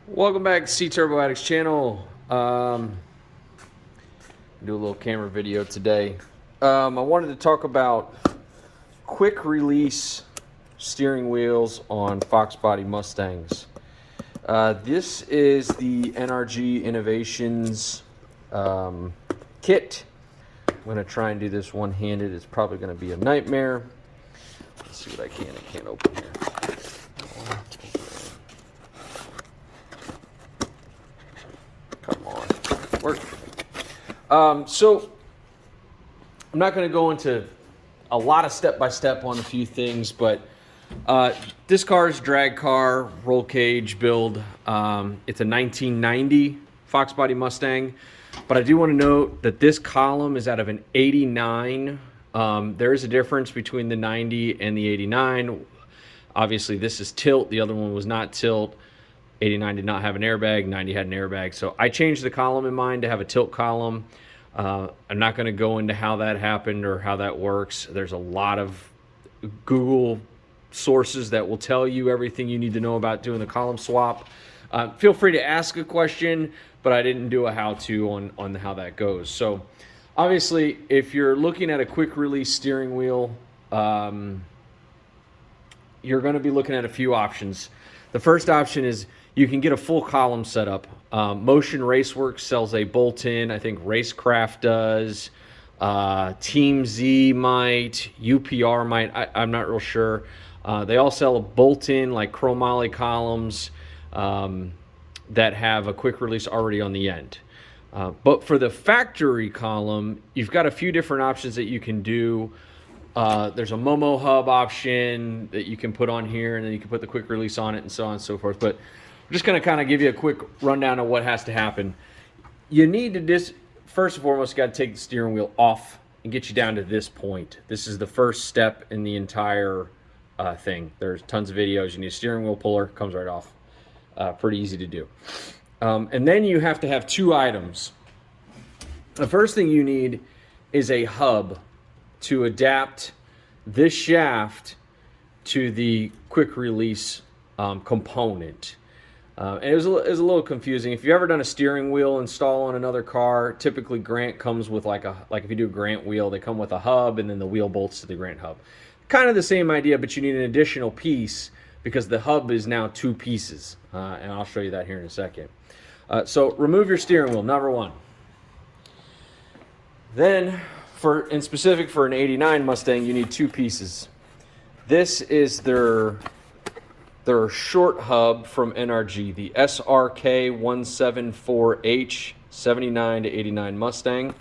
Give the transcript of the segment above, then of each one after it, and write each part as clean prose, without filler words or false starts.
Welcome back to Cturboaddict's channel. Do a little camera video today. I wanted to talk about quick release steering wheels on Foxbody Mustangs. This is the NRG Innovations kit. I'm going to try and do this one-handed. It's probably going to be a nightmare. Let's see what I can't open here. Work. So I'm not going to go into a lot of step-by-step on a few things, but this car is drag car, roll cage build. It's a 1990 Foxbody Mustang, but I do want to note that this column is out of an 89. There is a difference between the 90 and the 89. Obviously, this is tilt. The other one was not tilt. 89 did not have an airbag, 90 had an airbag. So I changed the column in mine to have a tilt column. I'm not going to go into how that happened or how that works. There's a lot of Google sources that will tell you everything you need to know about doing the column swap. Feel free to ask a question, but I didn't do a how-to on how that goes. So obviously, if you're looking at a quick release steering wheel, you're going to be looking at a few options. The first option is you can get a full column setup. Motion Raceworks sells a bolt-in. I think Racecraft does. Team Z might. UPR might. I'm not real sure. They all sell a bolt-in, like chromoly columns that have a quick release already on the end. But for the factory column, you've got a few different options that you can do. There's a Momo hub option that you can put on here, and then you can put the quick release on it and so on and so forth. But I'm just going to kind of give you a quick rundown of what has to happen. You need to first and foremost, you got to take the steering wheel off and get you down to this point. This is the first step in the entire thing. There's tons of videos. You need a steering wheel puller, comes right off. Pretty easy to do. And then you have to have two items. The first thing you need is a hub to adapt this shaft to the quick release component. And it was a little confusing. If you've ever done a steering wheel install on another car, typically Grant comes with like if you do a Grant wheel, they come with a hub and then the wheel bolts to the Grant hub. Kind of the same idea, but you need an additional piece because the hub is now two pieces. And I'll show you that here in a second. So remove your steering wheel, number one. Then, in specific for an 89 Mustang, you need two pieces. This is their short hub from NRG, the SRK174H 79 to 89 Mustang.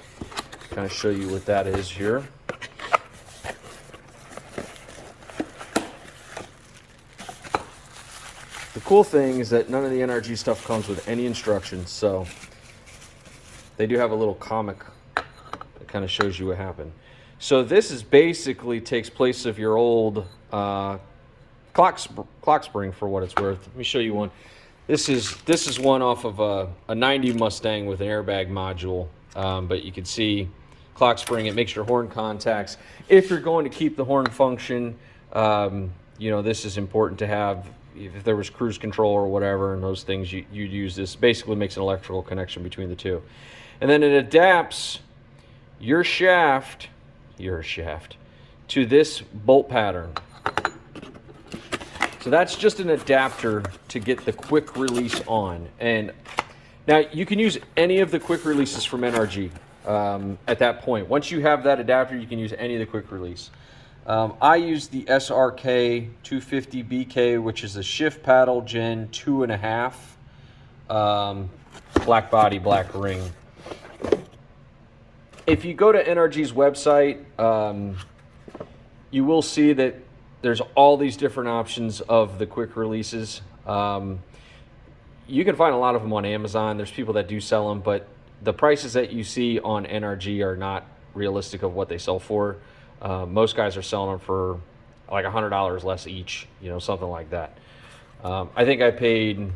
Kind of show you what that is here. The cool thing is that none of the NRG stuff comes with any instructions, so they do have a little comic that kind of shows you what happened. So this is basically takes place of your old clock spring for what it's worth. Let me show you one. This is one off of a 90 Mustang with an airbag module, but you can see clock spring. It makes your horn contacts. If you're going to keep the horn function, this is important to have. If there was cruise control or whatever and those things, you'd use this. Basically makes an electrical connection between the two. And then it adapts your shaft to this bolt pattern. So that's just an adapter to get the quick release on. And now you can use any of the quick releases from NRG at that point. Once you have that adapter, you can use any of the quick release. I use the SRK 250BK, which is a shift paddle Gen 2.5, black body, black ring. If you go to NRG's website, you will see that there's all these different options of the quick releases. You can find a lot of them on Amazon. There's people that do sell them, but the prices that you see on NRG are not realistic of what they sell for. Most guys are selling them for like $100 less each, something like that. I think I paid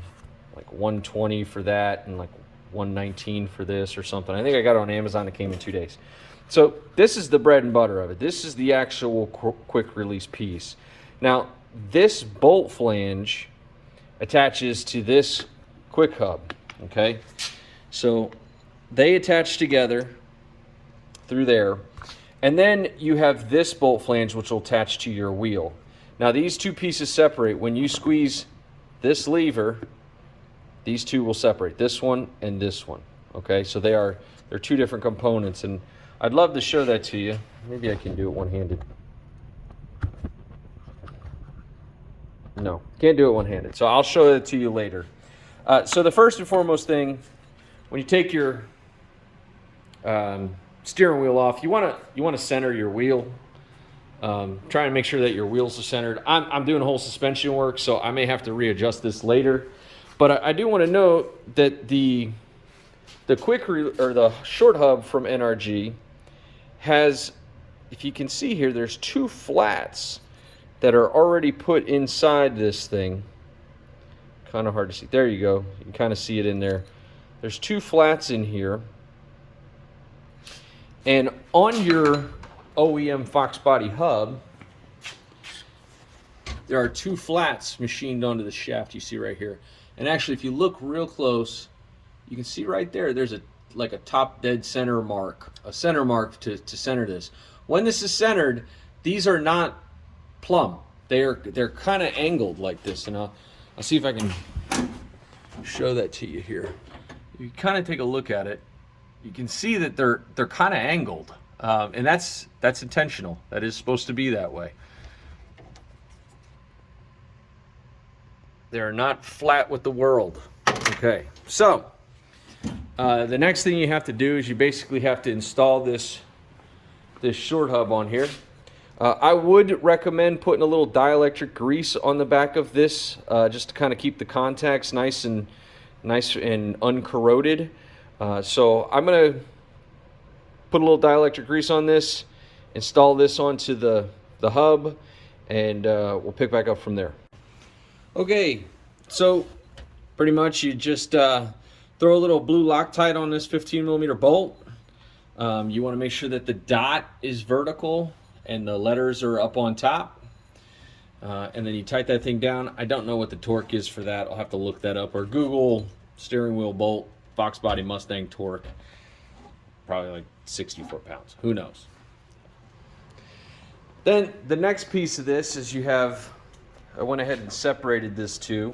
like $120 for that and like $119 for this or something. I think I got it on Amazon. It came in 2 days. So this is the bread and butter of it. This is the actual quick release piece. Now, this bolt flange attaches to this quick hub, okay? So they attach together through there. And then you have this bolt flange which will attach to your wheel. Now these two pieces separate. When you squeeze this lever, these two will separate, this one and this one, okay? So they're two different components, and I'd love to show that to you. Maybe I can do it one-handed. No, can't do it one-handed, so I'll show it to you later. So the first and foremost thing, when you take your steering wheel off, you want to center your wheel. Try and make sure that your wheels are centered. I'm doing a whole suspension work, so I may have to readjust this later. But I do want to note that the the short hub from NRG has, if you can see here, there's two flats that are already put inside this thing. Kind of hard to see. There you go. You can kind of see it in there. There's two flats in here. And on your OEM Foxbody hub, there are two flats machined onto the shaft you see right here. And actually, if you look real close, you can see right there, there's like a top dead center mark, a center mark to center this. When this is centered, these are not plumb. They're kind of angled like this, and I'll see if I can show that to you here. You kind of take a look at it. You can see that they're kind of angled, and that's intentional. That is supposed to be that way. They're not flat with the world. Okay, so the next thing you have to do is you basically have to install this short hub on here. I would recommend putting a little dielectric grease on the back of this, just to kind of keep the contacts nice and uncorroded. So I'm gonna put a little dielectric grease on this, install this onto the hub, and we'll pick back up from there. Okay, so pretty much you just throw a little blue Loctite on this 15mm bolt. You want to make sure that the dot is vertical and the letters are up on top, and then you tighten that thing down. I don't know what the torque is for that. I'll have to look that up, or Google steering wheel bolt Foxbody Mustang torque. Probably like 60 foot-pounds, who knows. Then the next piece of this is I went ahead and separated this two.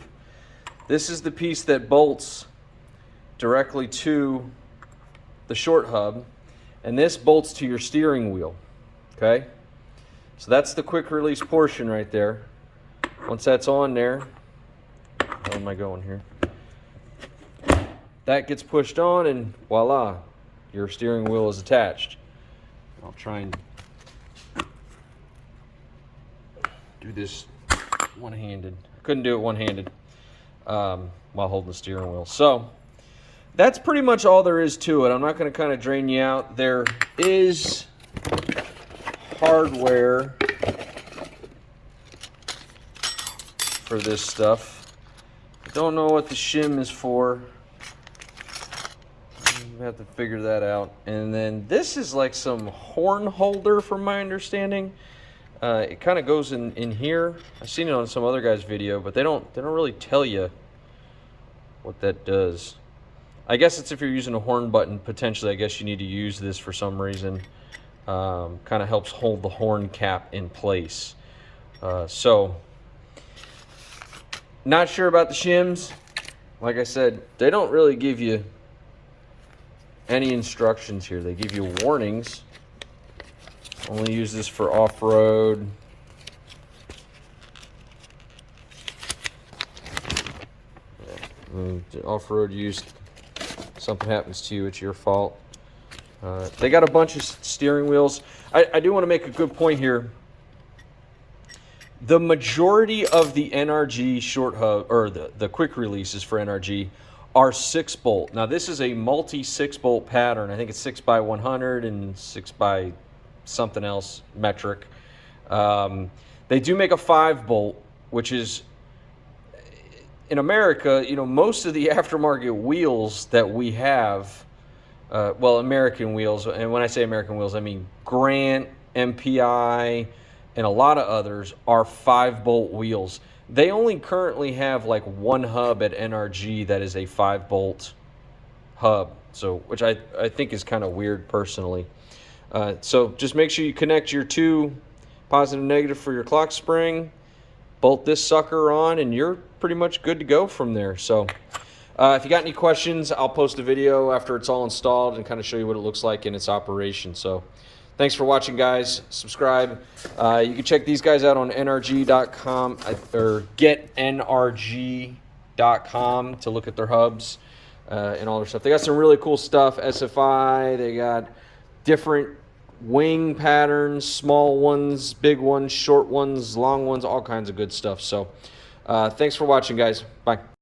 This is the piece that bolts directly to the short hub, and this bolts to your steering wheel, okay? So that's the quick release portion right there. Once that's on there, how am I going here? That gets pushed on, and voila, your steering wheel is attached. I'll try and do this one-handed. I couldn't do it one-handed while holding the steering wheel. So that's pretty much all there is to it. I'm not going to kind of drain you out. There is hardware for this stuff. I don't know what the shim is for. I have to figure that out. And then this is like some horn holder, from my understanding. It kind of goes in here. I've seen it on some other guy's video, but they don't really tell you what that does. I guess it's if you're using a horn button, potentially. I guess you need to use this for some reason. Kind of helps hold the horn cap in place. So, not sure about the shims. Like I said, they don't really give you any instructions here. They give you warnings. Only use this for off-road. Off-road use, something happens to you, it's your fault. They got a bunch of steering wheels. I do want to make a good point here. The majority of the NRG short hub, or the quick releases for NRG, are 6-bolt. Now this is a multi 6-bolt pattern. I think it's 6x100 and 6x something else metric. They do make a 5-bolt, which is, in America, you know, most of the aftermarket wheels that we have, well, American wheels, and when I say American wheels, I mean Grant, MPI, and a lot of others are 5-bolt wheels. They only currently have like one hub at NRG that is a 5-bolt hub, so which I think is kind of weird personally. So just make sure you connect your 2 positive and negative for your clock spring, bolt this sucker on, and you're pretty much good to go from there. So if you got any questions, I'll post a video after it's all installed and kind of show you what it looks like in its operation. So thanks for watching, guys. Subscribe. You can check these guys out on nrg.com or getnrg.com to look at their hubs and all their stuff. They got some really cool stuff, SFI. They got different wing patterns, small ones, big ones, short ones, long ones, all kinds of good stuff. So thanks for watching, guys. Bye.